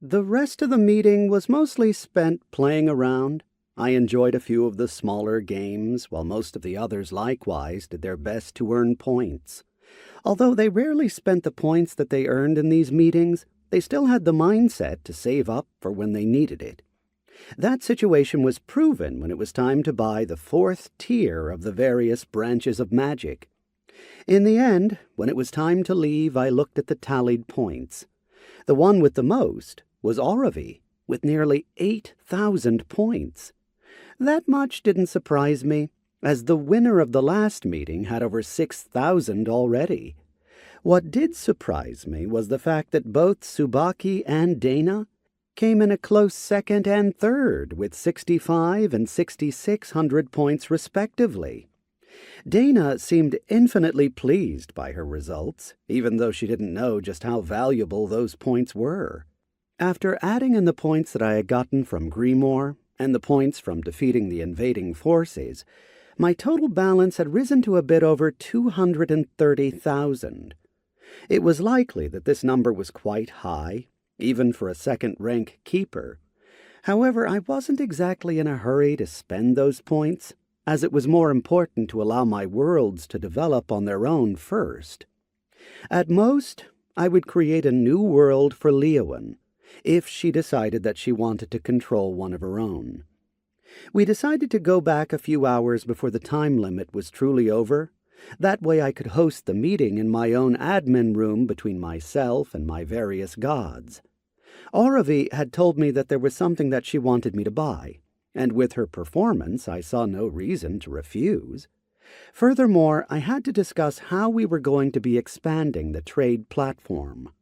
The rest of the meeting was mostly spent playing around. I enjoyed a few of the smaller games, while most of the others likewise did their best to earn points. Although they rarely spent the points that they earned in these meetings, they still had the mindset to save up for when they needed it. That situation was proven when it was time to buy the fourth tier of the various branches of magic. In the end, when it was time to leave, I looked at the tallied points. The one with the most was Oravi, with nearly 8,000 points. That much didn't surprise me, as the winner of the last meeting had over 6,000 already. What did surprise me was the fact that both Tsubaki and Dana came in a close second and third with 6,500 and 6,600 points respectively. Dana seemed infinitely pleased by her results, even though she didn't know just how valuable those points were. After adding in the points that I had gotten from Grimoire and the points from defeating the invading forces, my total balance had risen to a bit over 230,000. It was likely that this number was quite high, even for a second-rank keeper. However, I wasn't exactly in a hurry to spend those points, as it was more important to allow my worlds to develop on their own first. At most, I would create a new world for Leowen, if she decided that she wanted to control one of her own. We decided to go back a few hours before the time limit was truly over. That way I could host the meeting in my own admin room between myself and my various gods. Oravi had told me that there was something that she wanted me to buy, and with her performance I saw no reason to refuse. Furthermore, I had to discuss how we were going to be expanding the trade platform.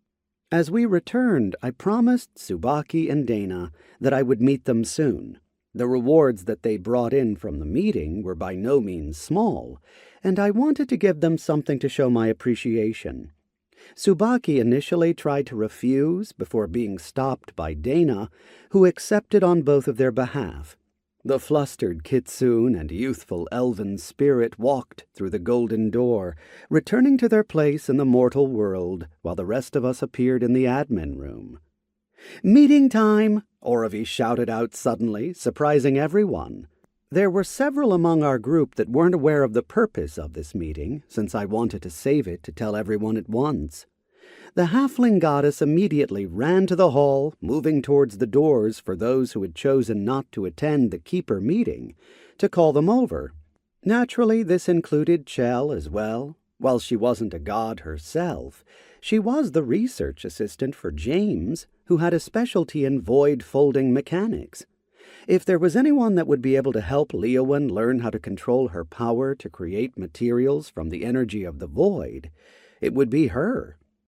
As we returned, I promised Tsubaki and Dana that I would meet them soon. The rewards that they brought in from the meeting were by no means small, and I wanted to give them something to show my appreciation. Tsubaki initially tried to refuse before being stopped by Dana, who accepted on both of their behalf. The flustered kitsune and youthful elven spirit walked through the golden door, returning to their place in the mortal world, while the rest of us appeared in the admin room. "Meeting time!" Oravi shouted out suddenly, surprising everyone. There were several among our group that weren't aware of the purpose of this meeting, since I wanted to save it to tell everyone at once. The halfling goddess immediately ran to the hall, moving towards the doors for those who had chosen not to attend the keeper meeting, to call them over. Naturally, this included Chell as well. While she wasn't a god herself, she was the research assistant for James, who had a specialty in void-folding mechanics. If there was anyone that would be able to help Leowen learn how to control her power to create materials from the energy of the void, it would be her.